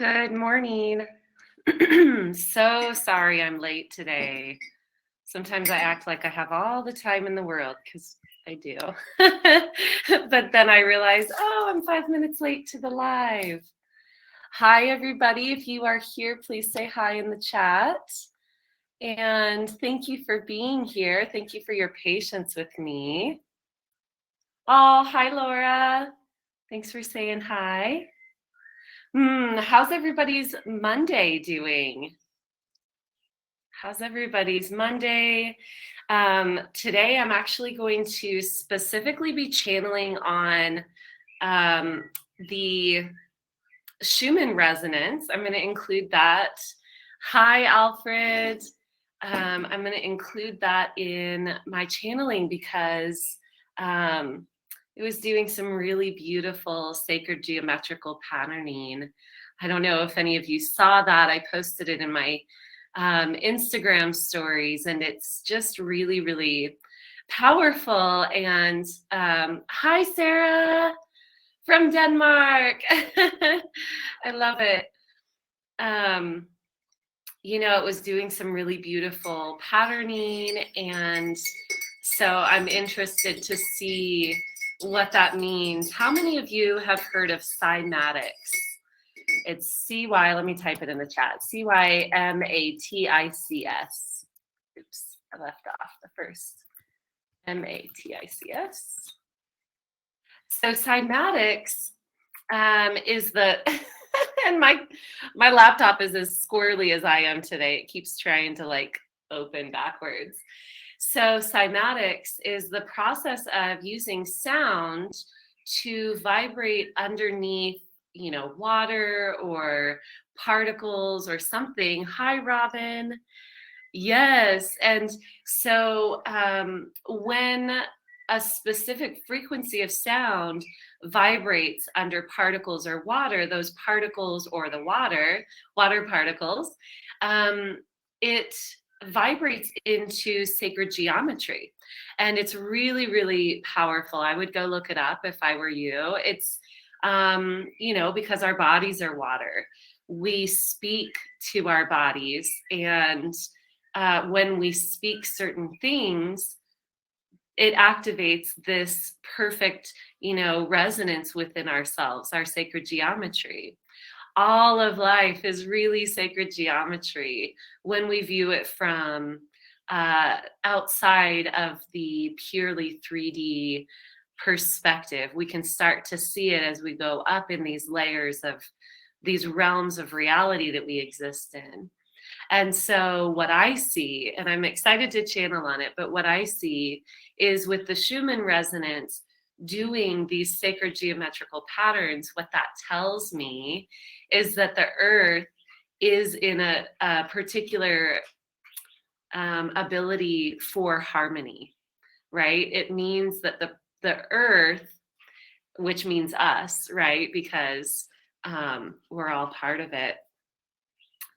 Good morning. So sorry I'm late today. Sometimes I act like I have all the time in the world because I do. But then I realize, oh, I'm 5 minutes late to the live. Hi, everybody. If you are here, please say hi in the chat. And thank you for being here. Thank you for your patience with me. Oh, hi, Laura. Thanks for saying hi. How's everybody's Monday doing? How's everybody's Monday? Today, I'm actually going to specifically be channeling on the Schumann resonance. I'm going to include that. Hi, Alfred. I'm going to include that in my channeling because it was doing some really beautiful sacred geometrical patterning. I don't know if any of you saw that. I posted it in my Instagram stories, and it's just really, really powerful. And hi, Sarah from Denmark. I love it. It was doing some really beautiful patterning, and so I'm interested to see what that means. How many of you have heard of cymatics? It's C-Y, let me type it in the chat, C-Y-M-A-T-I-C-S. Oops, I left off the first. M-A-T-I-C-S. So cymatics is the, and my laptop is as squirrely as I am today. It keeps trying to open backwards. So cymatics is the process of using sound to vibrate underneath, water or particles or something. Hi, Robin. Yes. And so when a specific frequency of sound vibrates under particles or water, those particles or the water particles, it vibrates into sacred geometry. And it's really, really powerful. I would go look it up if I were you. It's, because our bodies are water. We speak to our bodies. And when we speak certain things, it activates this perfect, resonance within ourselves, our sacred geometry. All of life is really sacred geometry when we view it from outside of the purely 3D perspective. We can start to see it as we go up in these layers of these realms of reality that we exist in. And so what I see, and I'm excited to channel on it, but what I see is with the Schumann resonance, doing these sacred geometrical patterns, what that tells me is that the earth is in a particular ability for harmony, right? It means that the earth, which means us, right? Because we're all part of it.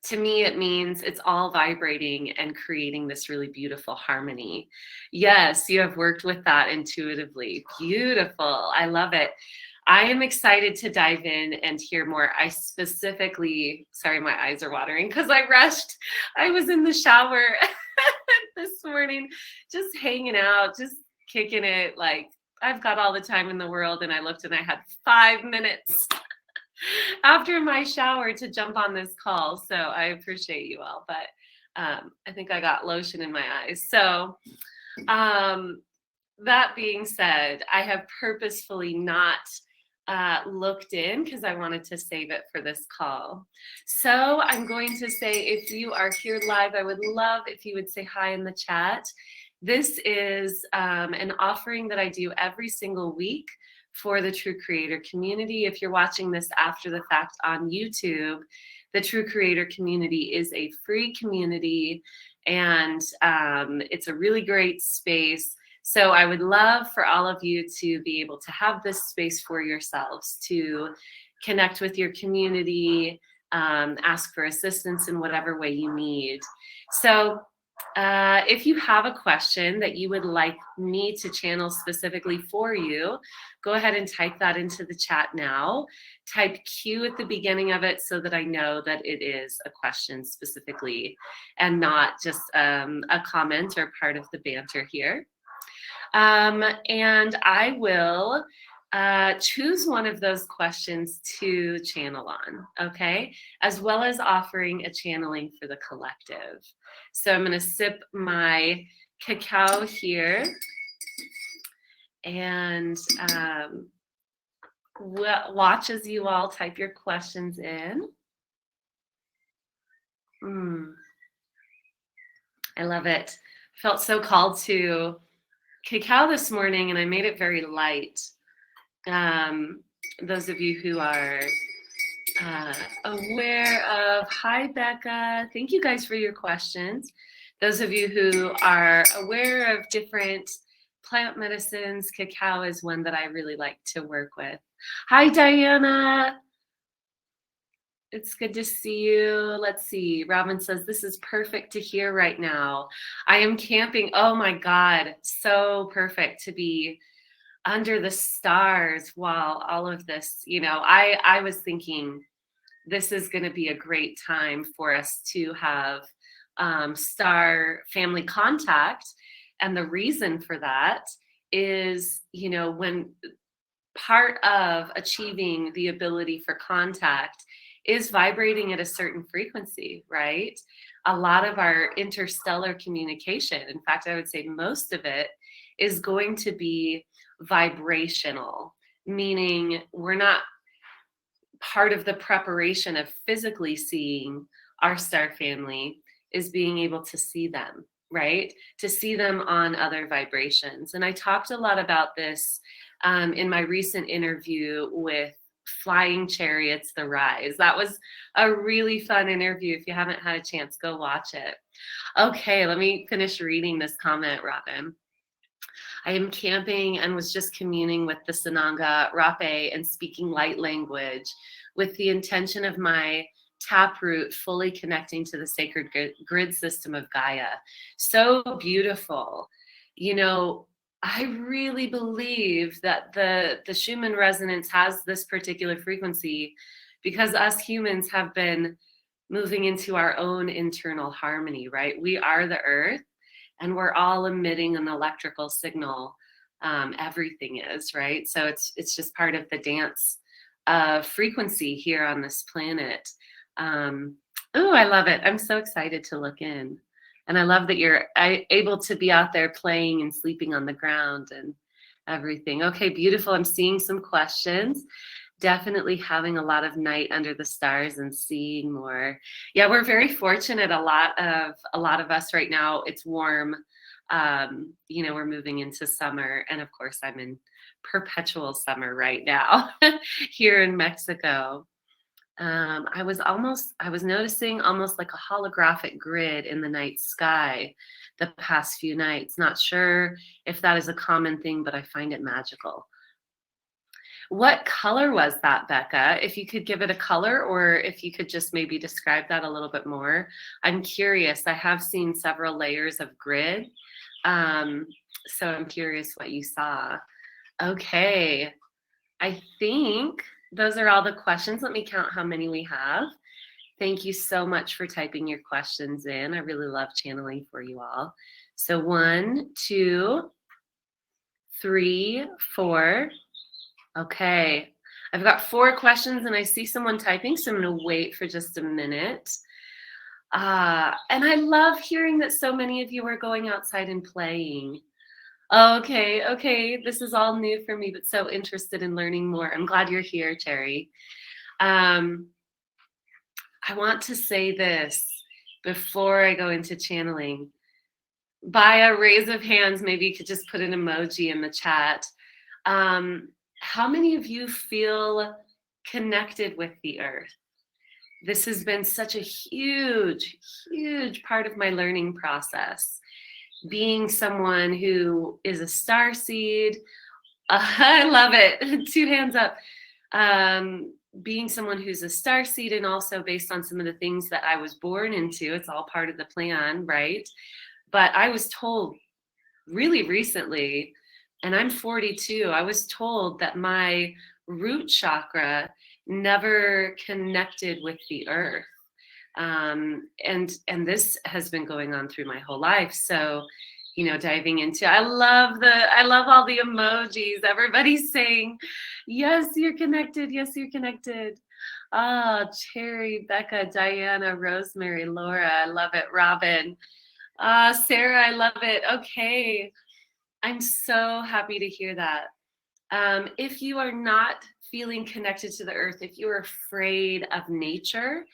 To me, it means it's all vibrating and creating this really beautiful harmony. Yes, you have worked with that intuitively. Beautiful. I love it. I am excited to dive in and hear more. I specifically, sorry, my eyes are watering because I rushed. I was in the shower this morning, just hanging out, just kicking it. I've got all the time in the world. And I looked and I had 5 minutes after my shower to jump on this call. So I appreciate you all, but I think I got lotion in my eyes. So that being said, I have purposefully not looked in because I wanted to save it for this call. So I'm going to say, if you are here live, I would love if you would say hi in the chat. This is an offering that I do every single week for the True Creator community. If you're watching this after the fact on YouTube, the True Creator community is a free community, and it's a really great space. So I would love for all of you to be able to have this space for yourselves, to connect with your community, ask for assistance in whatever way you need. So If you have a question that you would like me to channel specifically for you, go ahead and type that into the chat now. Type Q at the beginning of it so that I know that it is a question specifically and not just a comment or part of the banter here. And I will choose one of those questions to channel on, okay? As well as offering a channeling for the collective. So I'm gonna sip my cacao here and watch as you all type your questions in. I love it. Felt so called to cacao this morning and I made it very light. Those of you who are aware of, hi Becca, thank you guys for your questions. Those of you who are aware of different plant medicines, cacao is one that I really like to work with. Hi Diana, it's good to see you. Let's see, Robin says, this is perfect to hear right now. I am camping, oh my God, so perfect to be under the stars while all of this, you know, I was thinking this is going to be a great time for us to have star family contact. And the reason for that is, you know, when part of achieving the ability for contact is vibrating at a certain frequency, right? A lot of our interstellar communication, in fact, I would say most of it is going to be vibrational, meaning we're not part of the preparation of physically seeing our star family is being able to see them, right? To see them on other vibrations. And I talked a lot about this in my recent interview with Flying Chariots, The Rise. That was a really fun interview. If you haven't had a chance, go watch it. Okay, let me finish reading this comment, Robin. I am camping and was just communing with the Sananga Rape and speaking light language with the intention of my taproot fully connecting to the sacred grid system of Gaia. So beautiful. You know, I really believe that the Schumann resonance has this particular frequency because us humans have been moving into our own internal harmony, right? We are the earth and we're all emitting an electrical signal. Everything is, right? So it's just part of the dance of frequency here on this planet. Oh, I love it. I'm so excited to look in. And I love that you're able to be out there playing and sleeping on the ground and everything. Okay, beautiful. I'm seeing some questions. Definitely having a lot of night under the stars and seeing more. Yeah, we're very fortunate. A lot of us right now, it's warm. You know, we're moving into summer. And of course, I'm in perpetual summer right now here in Mexico. I was noticing almost like a holographic grid in the night sky the past few nights. Not sure if that is a common thing, but I find it magical. What color was that, Becca? If you could give it a color, or if you could just maybe describe that a little bit more. I'm curious. I have seen several layers of grid. So I'm curious what you saw. Okay. I think those are all the questions. Let me count how many we have. Thank you so much for typing your questions in. I really love channeling for you all. So 1, 2, 3, 4. Okay. I've got 4 questions and I see someone typing, so I'm going to wait for just a minute. And I love hearing that so many of you are going outside and playing. Okay. This is all new for me, but so interested in learning more. I'm glad you're here, Terry. I want to say this before I go into channeling. By a raise of hands, maybe you could just put an emoji in the chat. How many of you feel connected with the earth? This has been such a huge, huge part of my learning process. Being someone who is a starseed, I love it. 2 hands up. Being someone who's a starseed and also based on some of the things that I was born into, it's all part of the plan, right? But I was told really recently, and I'm 42, I was told that my root chakra never connected with the earth. And this has been going on through my whole life. So, diving into, I love all the emojis. Everybody's saying, yes, you're connected. Yes, you're connected. Ah, Cherry, Becca, Diana, Rosemary, Laura, I love it. Robin, Sarah, I love it. Okay. I'm so happy to hear that. If you are not feeling connected to the earth, if you're afraid of nature,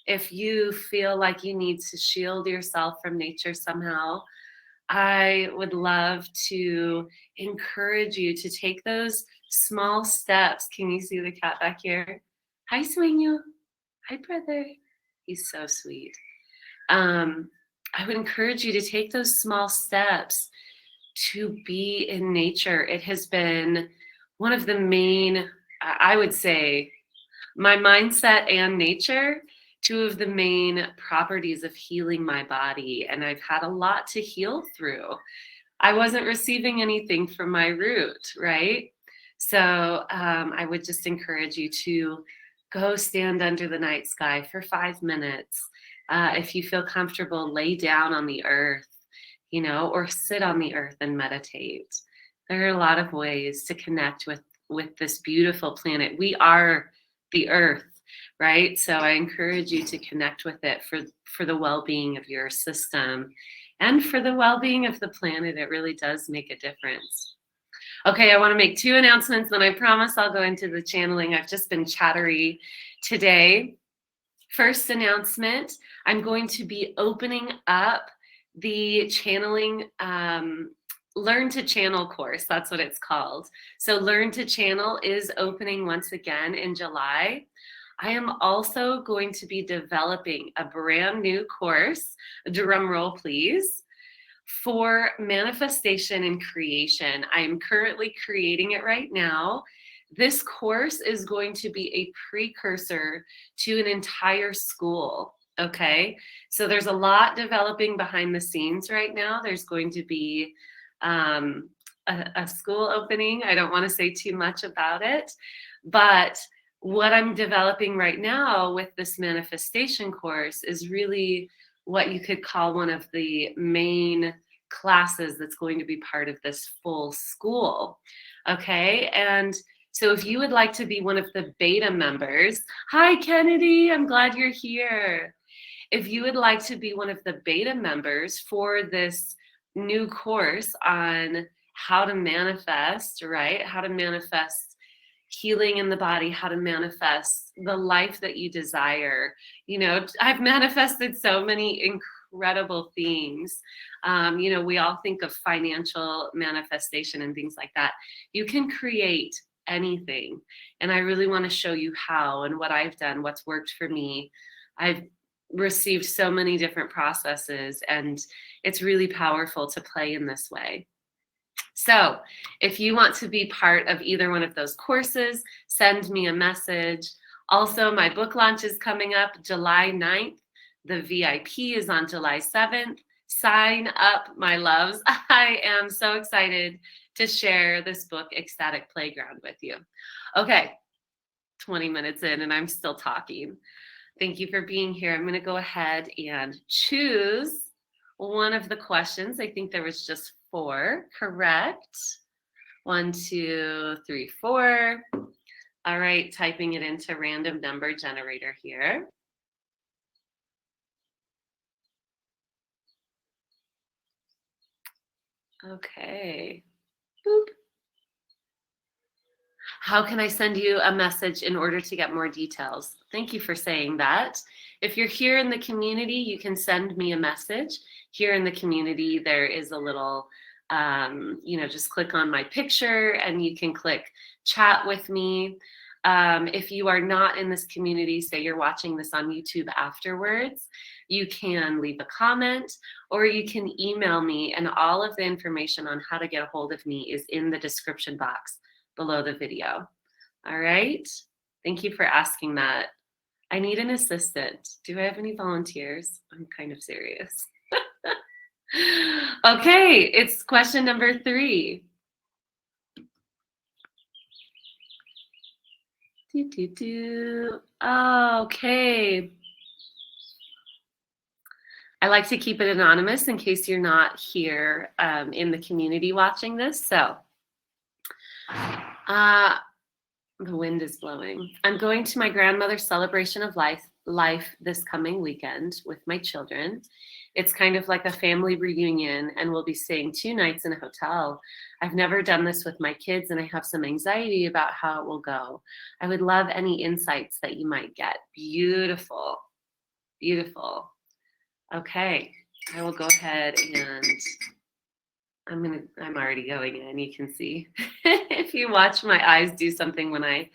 if you feel like you need to shield yourself from nature somehow, I would love to encourage you to take those small steps. Can you see the cat back here? Hi, Swinyu. Hi, brother. He's so sweet. I would encourage you to take those small steps to be in nature. It has been one of the main, I would say, my mindset and nature, two of the main properties of healing my body. And I've had a lot to heal through. I wasn't receiving anything from my root, right? So I would just encourage you to go stand under the night sky for 5 minutes. If you feel comfortable, lay down on the earth, or sit on the earth and meditate. There are a lot of ways to connect with this beautiful planet. We are the earth, right? So I encourage you to connect with it for the well-being of your system and for the well-being of the planet. It really does make a difference. Okay, I want to make 2 announcements, then I promise I'll go into the channeling. I've just been chattery today. First announcement, I'm going to be opening up the channeling Learn to Channel course. That's what it's called. So Learn to Channel is opening once again in July. I am also going to be developing a brand new course, drum roll please, for manifestation and creation. I am currently creating it right now. This course is going to be a precursor to an entire school. Okay, so there's a lot developing behind the scenes right now. There's going to be a school opening. I don't want to say too much about it, but what I'm developing right now with this manifestation course is really what you could call one of the main classes that's going to be part of this full school. Okay, and so if you would like to be one of the beta members, hi Kennedy, I'm glad you're here. If you would like to be one of the beta members for this new course on how to manifest, right? How to manifest healing in the body, how to manifest the life that you desire. I've manifested so many incredible things. We all think of financial manifestation and things like that. You can create anything. And I really want to show you how and what I've done, what's worked for me. I've received so many different processes, and it's really powerful to play in this way. So if you want to be part of either one of those courses, send me a message. Also, my book launch is coming up July 9th. The VIP is on July 7th. Sign up, my loves. I am so excited to share this book, Ecstatic Playground, with you. Okay, 20 minutes in and I'm still talking. Thank you for being here. I'm going to go ahead and choose one of the questions. I think there was just 4, correct? 1, 2, 3, 4. All right, typing it into random number generator here. Okay. Boop. How can I send you a message in order to get more details? Thank you for saying that. If you're here in the community, you can send me a message. Here in the community, there is a little, just click on my picture and you can click chat with me. If you are not in this community, say you're watching this on YouTube afterwards, you can leave a comment or you can email me, and all of the information on how to get a hold of me is in the description box below the video. All right. Thank you for asking that. I need an assistant. Do I have any volunteers? I'm kind of serious. Okay, it's question number 3. Okay. I like to keep it anonymous in case you're not here in the community watching this. So, uh, the wind is blowing. I'm going to my grandmother's celebration of life this coming weekend with my children. It's kind of like a family reunion, and we'll be staying 2 nights in a hotel. I've never done this with my kids, and I have some anxiety about how it will go. I would love any insights that you might get. Beautiful, beautiful. Okay, I will go ahead and I'm already going in, you can see. If you watch my eyes do something when I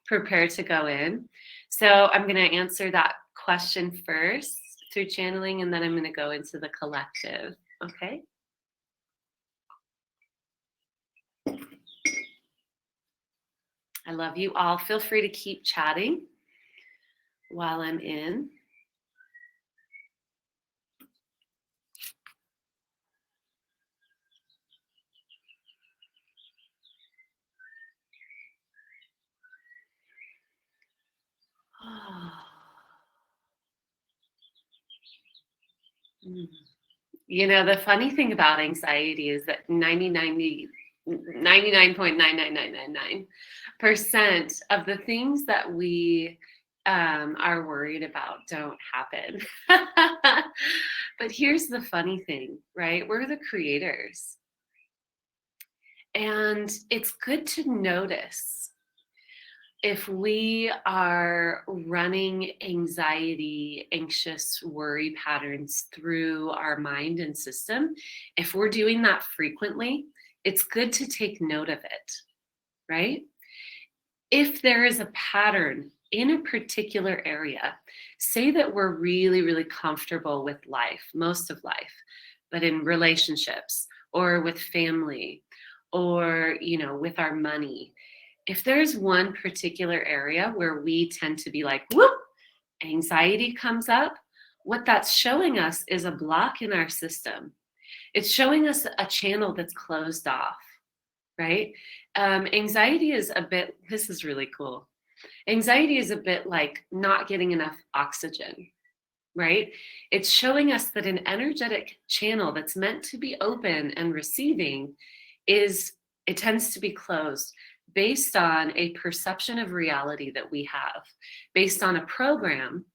prepare to go in. So I'm going to answer that question first through channeling, and then I'm going to go into the collective. Okay. I love you all. Feel free to keep chatting while I'm in. You know, the funny thing about anxiety is that 99.99999% of the things that we are worried about don't happen. But here's the funny thing, right? We're the creators. And it's good to notice if we are running anxiety, anxious worry patterns through our mind and system. If we're doing that frequently, it's good to take note of it, right? If there is a pattern in a particular area, say that we're really, really comfortable with life, most of life, but in relationships or with family or, with our money, if there's one particular area where we tend to be like, whoop, anxiety comes up, what that's showing us is a block in our system. It's showing us a channel that's closed off, right? Anxiety is a bit, this is really cool. Anxiety is a bit like not getting enough oxygen, right? It's showing us that an energetic channel that's meant to be open and receiving it tends to be closed based on a perception of reality that we have, based on a program,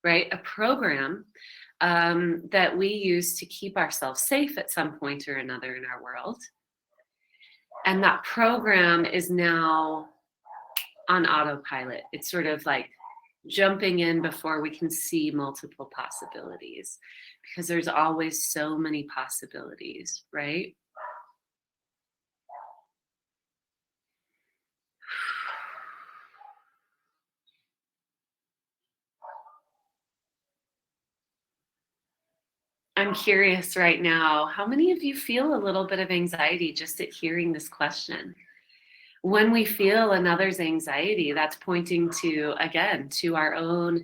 right? A program that we use to keep ourselves safe at some point or another in our world. And that program is now on autopilot. It's sort of like jumping in before we can see multiple possibilities, because there's always so many possibilities, right? I'm curious right now, how many of you feel a little bit of anxiety just at hearing this question? When we feel another's anxiety, that's pointing to, again, to our own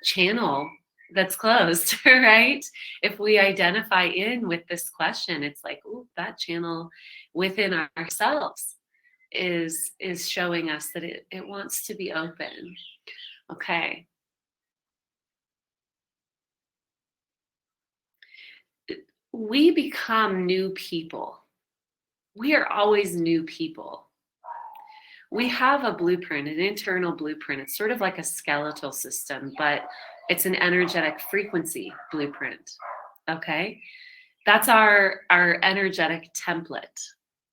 channel that's closed, right? If we identify in with this question, it's like, oh, that channel within ourselves is showing us that it wants to be open. Okay. We become new people. We are always new people. We have a blueprint, an internal blueprint. It's sort of like a skeletal system, but it's an energetic frequency blueprint. Okay. That's our energetic template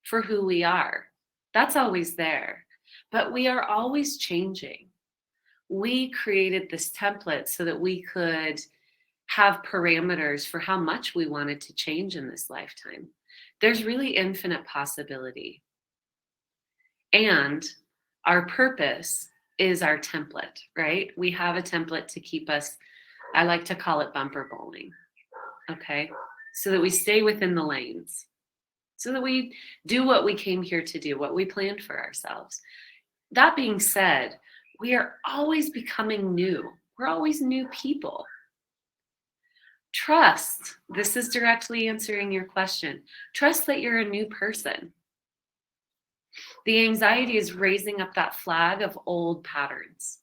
for who we are. That's always there, but we are always changing. We created this template so that we could have parameters for how much we wanted to change in this lifetime. There's really infinite possibility. And our purpose is our template, right? We have a template to keep us, I like to call it bumper bowling, okay? So that we stay within the lanes, so that we do what we came here to do, what we planned for ourselves. That being said, we are always becoming new. We're always new people. Trust. This is directly answering your question. Trust that you're a new person. The anxiety is raising up that flag of old patterns.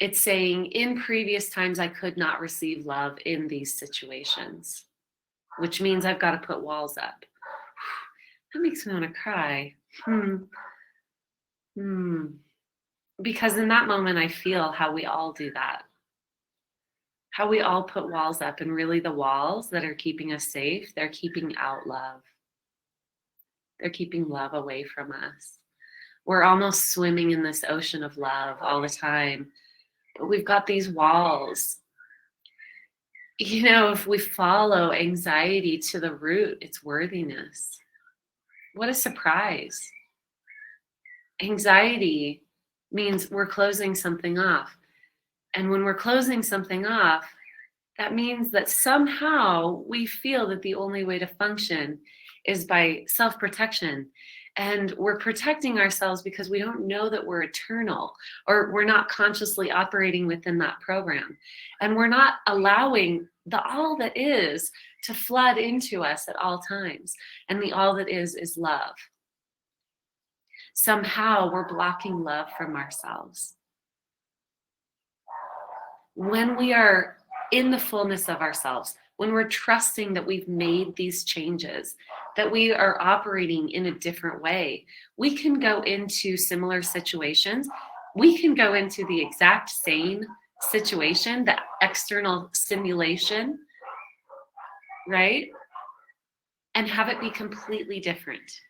It's saying, in previous times, I could not receive love in these situations, which means I've got to put walls up. That makes me want to cry. Because in that moment, I feel how we all do that. How we all put walls up, and really the walls that are keeping us safe, they're keeping out love. They're keeping love away from us. We're almost swimming in this ocean of love all the time, but we've got these walls. You know, if we follow anxiety to the root, it's worthiness. What a surprise. Anxiety means we're closing something off. And when we're closing something off, that means that somehow we feel that the only way to function is by self-protection. And we're protecting ourselves because we don't know that we're eternal, or we're not consciously operating within that program. And we're not allowing the all that is to flood into us at all times. And the all that is love. Somehow we're blocking love from ourselves. When we are in the fullness of ourselves, when we're trusting that we've made these changes, that we are operating in a different way, we can go into similar situations. We can go into the exact same situation, the external stimulation, right? And have it be completely different.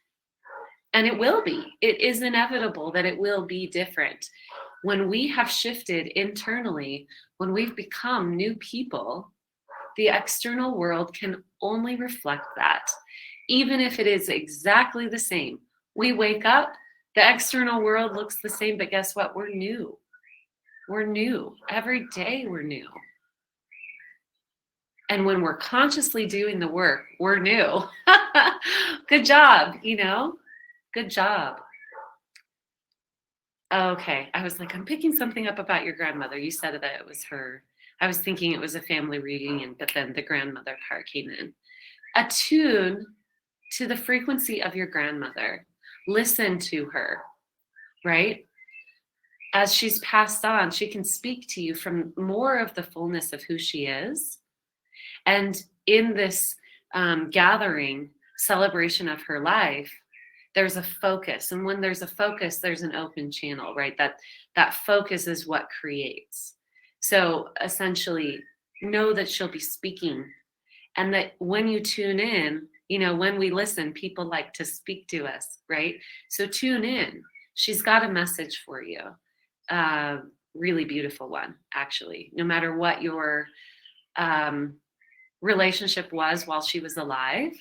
And it will be. It is inevitable that it will be different. When we have shifted internally, when we've become new people, the external world can only reflect that, even if it is exactly the same. We wake up, the external world looks the same, but guess what? We're new. We're new. Every day we're new. And when we're consciously doing the work, we're new. Good job, you know? Good job. Okay, I was like, I'm picking something up about your grandmother. You said that it was her. I was thinking it was a family reunion, but then the grandmother part came in. Attune to the frequency of your grandmother. Listen to her, right? As she's passed on, she can speak to you from more of the fullness of who she is. And in this gathering, celebration of her life, there's a focus. And when there's a focus, there's an open channel, right? That focus is what creates. So essentially, know that she'll be speaking. And that when you tune in, you know, when we listen, people like to speak to us, right? So tune in. She's got a message for you. Really beautiful one, actually. No matter what your relationship was while she was alive,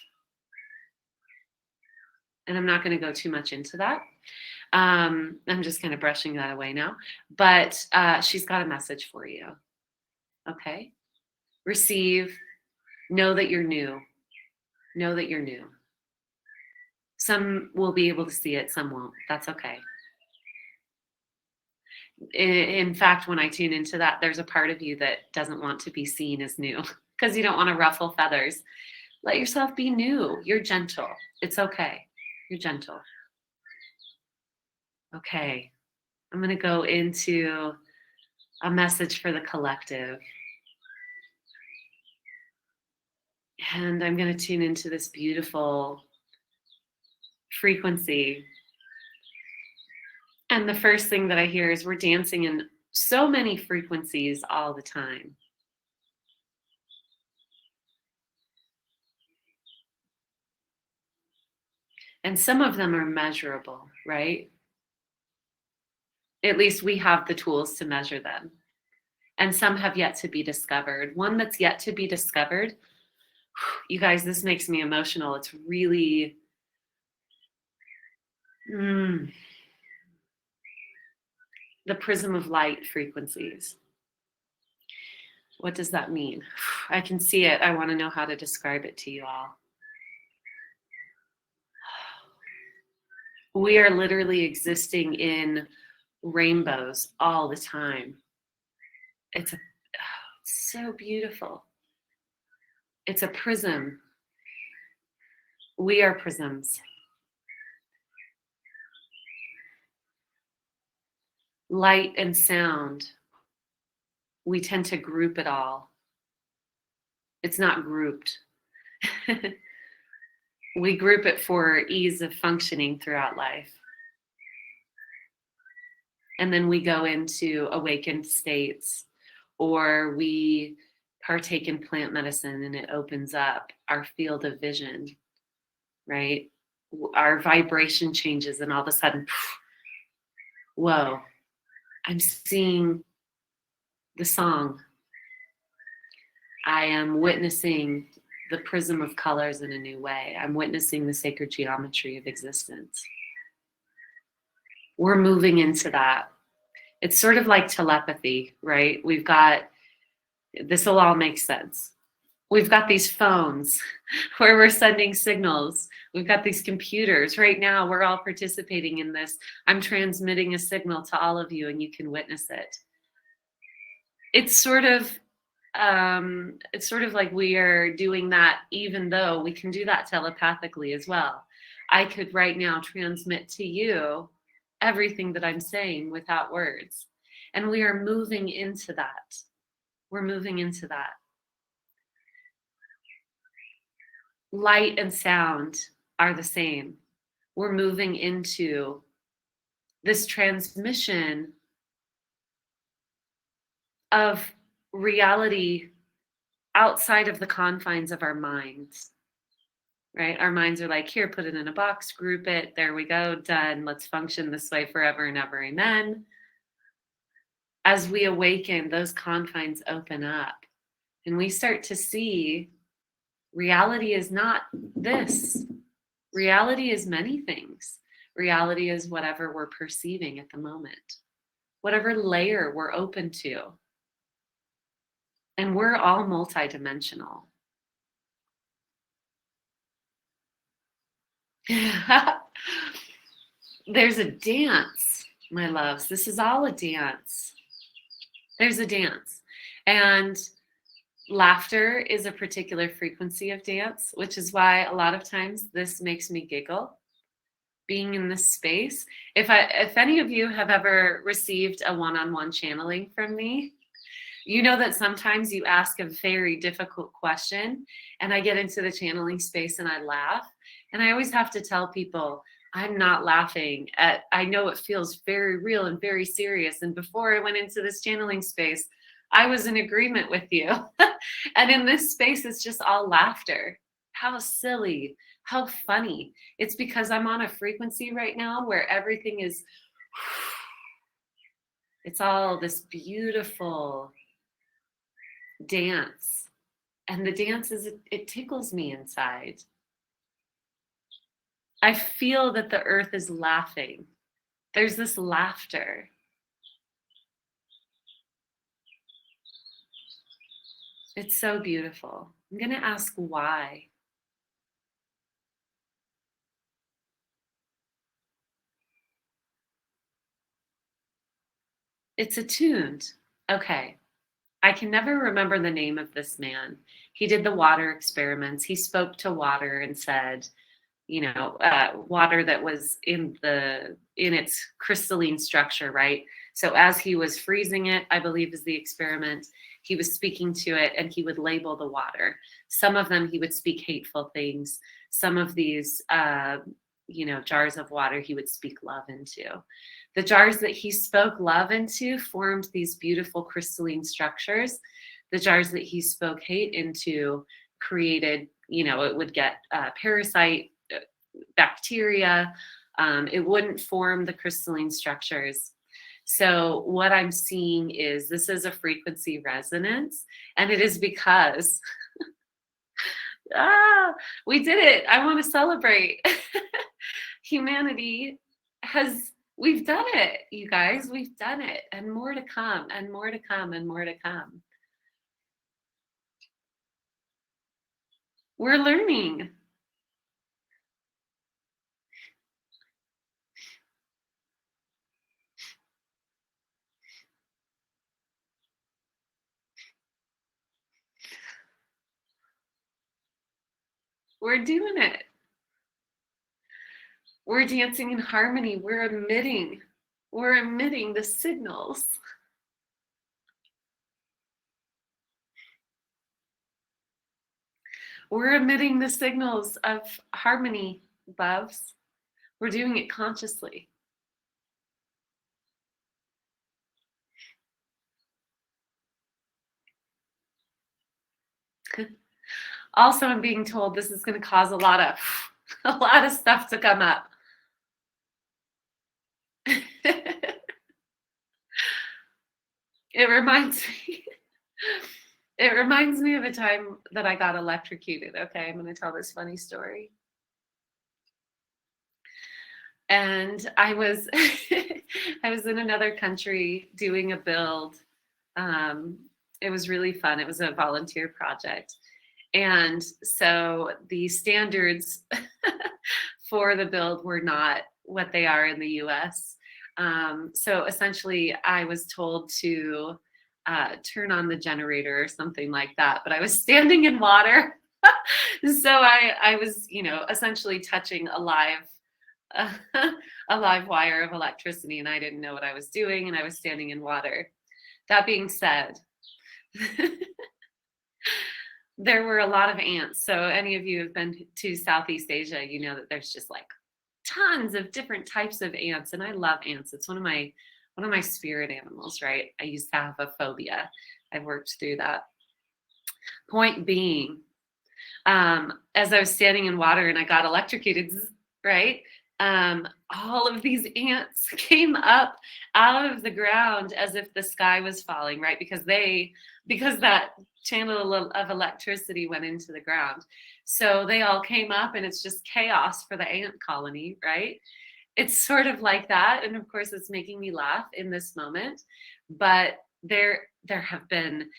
and I'm not going to go too much into that. I'm just kind of brushing that away now. But she's got a message for you. Okay? Receive. Know that you're new. Know that you're new. Some will be able to see it, some won't. That's okay. In fact, when I tune into that, there's a part of you that doesn't want to be seen as new because you don't want to ruffle feathers. Let yourself be new. You're gentle. It's okay. You're gentle. Okay. I'm going to go into a message for the collective. And I'm going to tune into this beautiful frequency. And the first thing that I hear is we're dancing in so many frequencies all the time. And some of them are measurable, right? At least we have the tools to measure them. And some have yet to be discovered. One that's yet to be discovered, you guys, this makes me emotional. It's really, the prism of light frequencies. What does that mean? I can see it. I want to know how to describe it to you all. We are literally existing in rainbows all the time. It's so beautiful. It's a prism. We are prisms. Light and sound, we tend to group it all. It's not grouped. We group it for ease of functioning throughout life. And then we go into awakened states, or we partake in plant medicine and it opens up our field of vision, right? Our vibration changes, and all of a sudden, whoa, I'm seeing the song. I am witnessing the prism of colors in a new way. I'm witnessing the sacred geometry of existence. We're moving into that. It's sort of like telepathy, right? We've got, this will all make sense. We've got these phones where we're sending signals. We've got these computers. Right now, we're all participating in this. I'm transmitting a signal to all of you, and you can witness it. It's sort of like we are doing that, even though we can do that telepathically as well. I could right now transmit to you everything that I'm saying without words. And we are moving into that. We're moving into that. Light and sound are the same. We're moving into this transmission of reality outside of the confines of our minds, right? Our minds are like, here, put it in a box, group it, there we go, done. Let's function this way forever and ever, amen. As we awaken, those confines open up, and we start to see reality is not this. Reality is many things. Reality is whatever we're perceiving at the moment, whatever layer we're open to. And we're all multidimensional. There's a dance, my loves. This is all a dance. There's a dance. And laughter is a particular frequency of dance, which is why a lot of times this makes me giggle. Being in this space. If any of you have ever received a one-on-one channeling from me, you know that sometimes you ask a very difficult question and I get into the channeling space and I laugh. And I always have to tell people, I'm not laughing at, I know it feels very real and very serious. And before I went into this channeling space, I was in agreement with you. And in this space, it's just all laughter. How silly, how funny. It's because I'm on a frequency right now where everything is, it's all this beautiful dance. And the dance is, it tickles me inside. I feel that the earth is laughing. There's this laughter. It's so beautiful. I'm going to ask why. It's attuned. Okay. I can never remember the name of this man. He did the water experiments. He spoke to water and said, water that was in its crystalline structure, right? So as he was freezing it, I believe is the experiment, he was speaking to it and he would label the water. Some of them he would speak hateful things. Some of these, jars of water he would speak love into. The jars that he spoke love into formed these beautiful crystalline structures. The jars that he spoke hate into created, it would get parasite, bacteria. It wouldn't form the crystalline structures. So what I'm seeing is this is a frequency resonance, and it is because we did it. I want to celebrate. Humanity we've done it, you guys. We've done it, and more to come, and more to come, and more to come. We're learning. We're doing it. We're dancing in harmony. We're emitting the signals. We're emitting the signals of harmony, loves. We're doing it consciously. Also, I'm being told this is going to cause a lot of a lot of stuff to come up. It reminds me it reminds me of a time that I got electrocuted. Okay, I'm going to tell this funny story. And I was I was in another country doing a build. Um, it was really fun. It was a volunteer project. And so the standards for the build were not what they are in the US. So essentially, I was told to turn on the generator or something like that, but I was standing in water. So I was, essentially touching uh, a live wire of electricity, and I didn't know what I was doing, and I was standing in water. That being said, there were a lot of ants. So any of you have been to Southeast Asia, you know that there's just like tons of different types of ants, and I love ants. It's one of my spirit animals, right? I used to have a phobia. I've worked through that. Point being, as I was standing in water and I got electrocuted, right? All of these ants came up out of the ground as if the sky was falling, right? Because that channel of electricity went into the ground. So they all came up and it's just chaos for the ant colony, right? It's sort of like that. And of course, it's making me laugh in this moment. But there have been,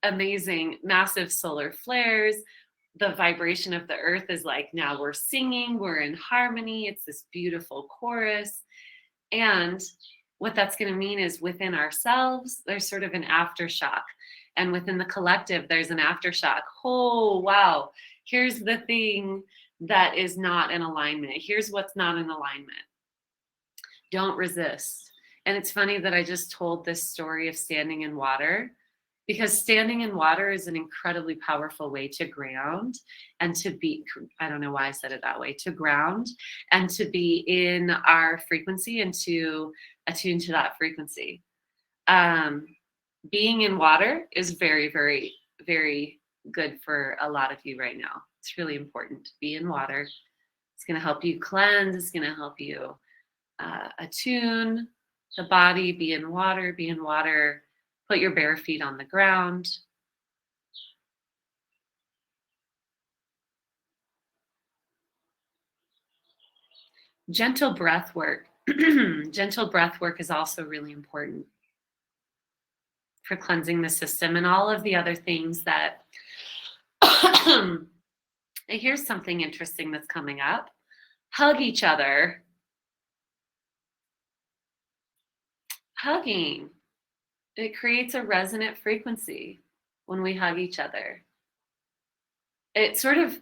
amazing, massive solar flares. The vibration of the earth is like, now we're singing, we're in harmony. It's this beautiful chorus. And what that's going to mean is within ourselves, there's sort of an aftershock. And within the collective, there's an aftershock. Oh, wow. Here's the thing that is not in alignment. Here's what's not in alignment. Don't resist. And it's funny that I just told this story of standing in water, because standing in water is an incredibly powerful way to ground and to be, I don't know why I said it that way, to ground and to be in our frequency and to attune to that frequency. Being in water is very, very, very good for a lot of you right now. It's really important to be in water. It's going to help you cleanse. It's going to help you attune the body, be in water, put your bare feet on the ground. Gentle breath work. Gentle breath work is also really important for cleansing the system and all of the other things that. Here's something interesting that's coming up. Hug each other. Hugging. It creates a resonant frequency when we hug each other. It sort of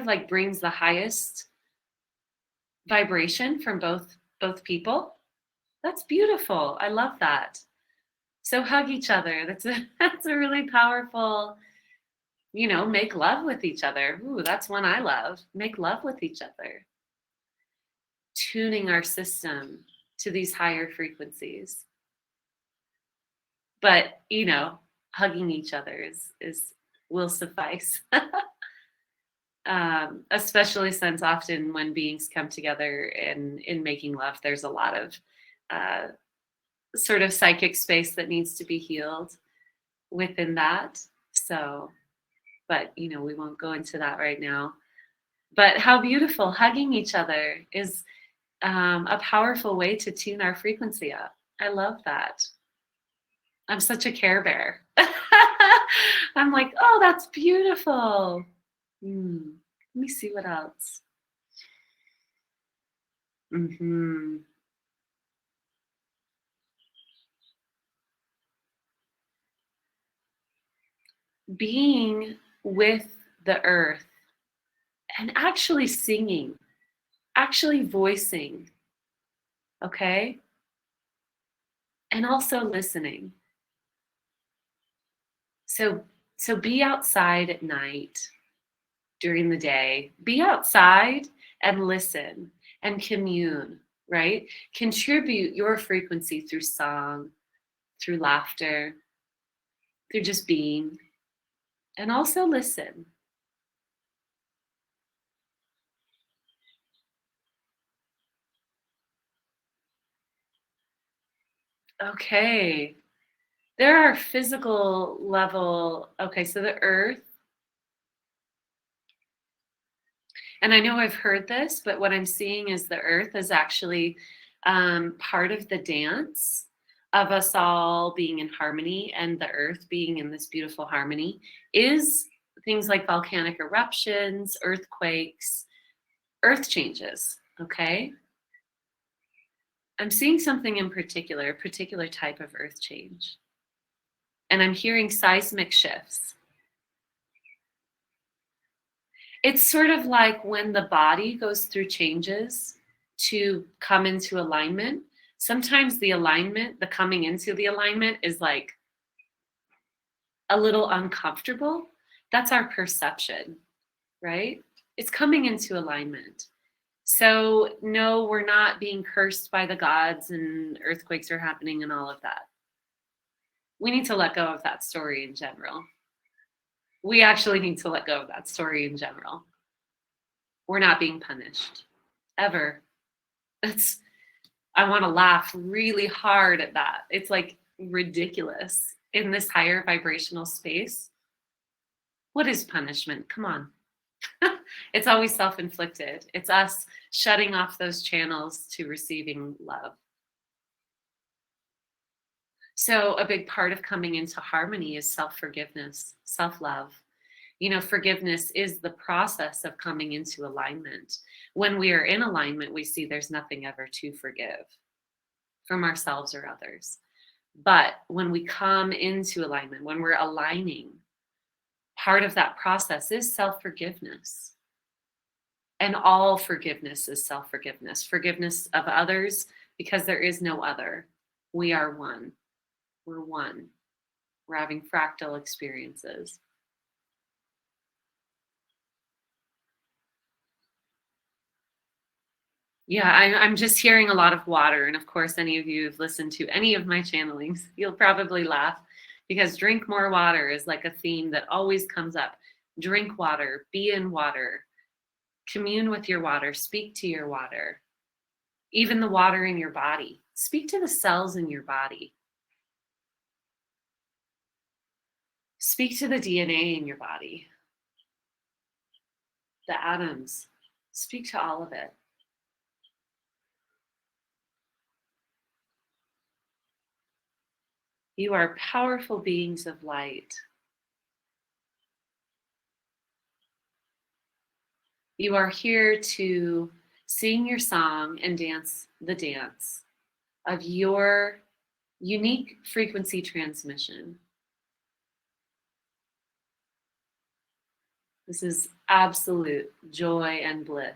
like brings the highest vibration from both people. That's beautiful. I love that. So hug each other. That's a really powerful, make love with each other. Ooh, that's one I love. Make love with each other. Tuning our system to these higher frequencies. But, hugging each other is will suffice. Especially since often when beings come together in making love, there's a lot of sort of psychic space that needs to be healed within that. So, but we won't go into that right now. But how beautiful hugging each other is a powerful way to tune our frequency up. I love that. I'm such a Care Bear. I'm like, oh, that's beautiful. Let me see what else. Being with the earth, and actually singing, actually voicing, okay? And also listening. So so be outside at night, during the day. Be outside and listen and commune, right? Contribute your frequency through song, through laughter, through just being, and also listen. Okay. There are physical level. Okay, so the earth, and I know I've heard this, but what I'm seeing is the earth is actually part of the dance of us all being in harmony, and the earth being in this beautiful harmony is things like volcanic eruptions, earthquakes, earth changes. Okay. I'm seeing something in particular, a particular type of earth change. And I'm hearing seismic shifts. It's sort of like when the body goes through changes to come into alignment. Sometimes the alignment, the coming into the alignment is like a little uncomfortable. That's our perception, right? It's coming into alignment. So, no, we're not being cursed by the gods and earthquakes are happening and all of that. We need to let go of that story in general. We actually need to let go of that story in general. We're not being punished ever. It's, I want to laugh really hard at that. It's like ridiculous in this higher vibrational space. What is punishment? Come on. It's always self-inflicted. It's us shutting off those channels to receiving love. So a big part of coming into harmony is self-forgiveness, self-love. You know, forgiveness is the process of coming into alignment. When we are in alignment, we see there's nothing ever to forgive from ourselves or others. But when we come into alignment, when we're aligning, part of that process is self-forgiveness. And all forgiveness is self-forgiveness. Forgiveness of others, because there is no other. We are one. We're one. We're having fractal experiences. Yeah, I'm just hearing a lot of water. And of course, any of you who've listened to any of my channelings, you'll probably laugh because drink more water is like a theme that always comes up. Drink water, be in water, commune with your water, speak to your water, even the water in your body. Speak to the cells in your body. Speak to the DNA in your body, the atoms. Speak to all of it. You are powerful beings of light. You are here to sing your song and dance the dance of your unique frequency transmission. This is absolute joy and bliss.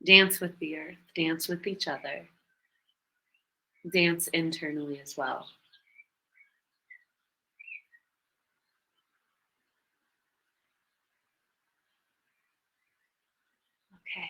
Dance with the earth, dance with each other, dance internally as well. Okay.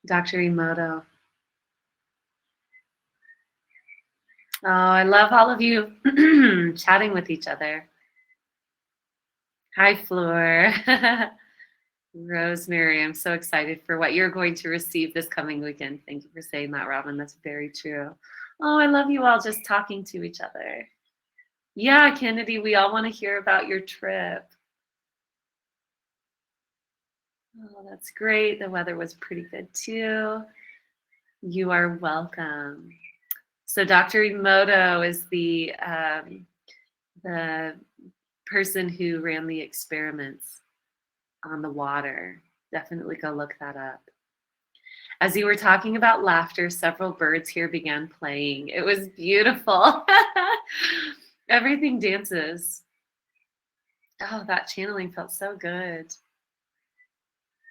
Dr. Emoto. Oh, I love all of you chatting with each other. Hi, Floor. Rosemary, I'm so excited for what you're going to receive this coming weekend. Thank you for saying that, Robin. That's very true. Oh, I love you all just talking to each other. Yeah, Kennedy, we all want to hear about your trip. Oh, that's great. The weather was pretty good too. You are welcome. So Dr. Emoto is the person who ran the experiments on the water. Definitely go look that up. As you were talking about laughter, several birds here began playing. It was beautiful. Everything dances. Oh, that channeling felt so good.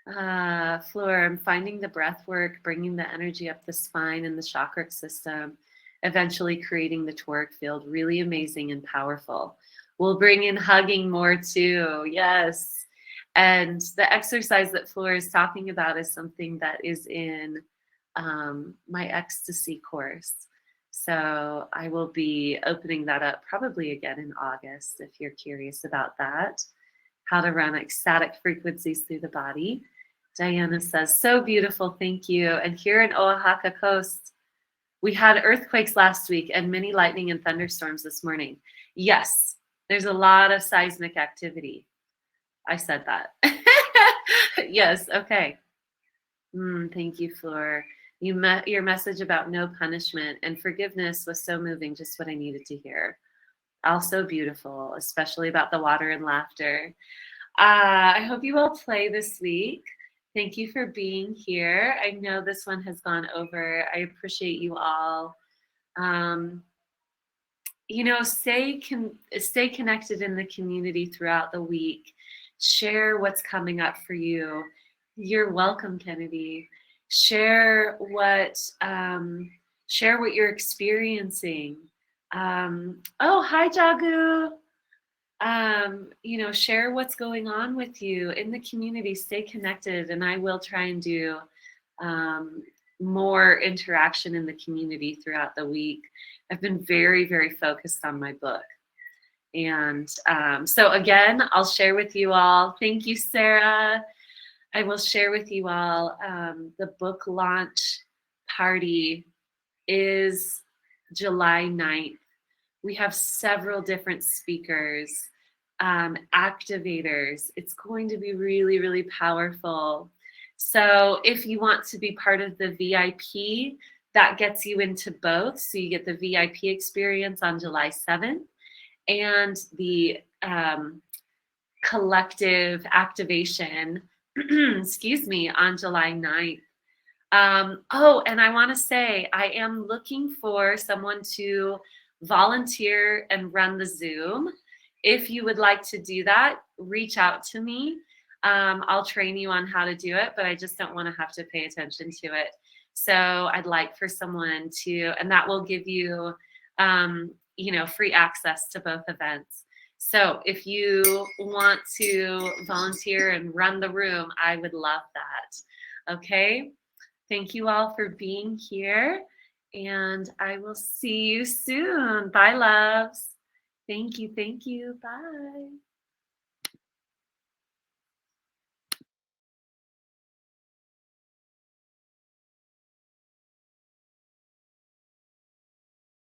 Floor, I'm finding the breath work, bringing the energy up the spine and the chakra system, eventually creating the toric field. Really amazing and powerful. We'll bring in hugging more too. Yes. And the exercise that Floor is talking about is something that is in my Ecstasy course. So I will be opening that up probably again in August if you're curious about that. How to run ecstatic frequencies through the body. Diana says, so beautiful, thank you. And here in Oaxaca coast, we had earthquakes last week and many lightning and thunderstorms this morning. Yes, there's a lot of seismic activity. I said that. Yes, okay. Thank you, Fleur. Your message about no punishment and forgiveness was so moving, just what I needed to hear. Also beautiful, especially about the water and laughter. I hope you all play this week. Thank you for being here. I know this one has gone over. I appreciate you all. Um, stay connected in the community throughout the week. Share what's coming up for you. You're welcome, Kennedy. Share what you're experiencing. Oh, hi, Jagu. Share what's going on with you in the community. Stay connected, and I will try and do more interaction in the community throughout the week. I've been very, very focused on my book. And so again, I'll share with you all. Thank you, Sarah. I will share with you all the book launch party is July 9th. We have several different speakers, activators. It's going to be really, really powerful. So if you want to be part of the VIP, that gets you into both. So you get the VIP experience on July 7th and the collective activation, excuse me, on July 9th. And I want to say I am looking for someone to volunteer and run the Zoom. If you would like to do that, reach out to me. I'll train you on how to do it, but I just don't want to have to pay attention to it. So I'd like for someone to, and that will give you, free access to both events. So if you want to volunteer and run the room, I would love that. Okay. Thank you all for being here, and I will see you soon. Bye, loves. Thank you. Thank you. Bye.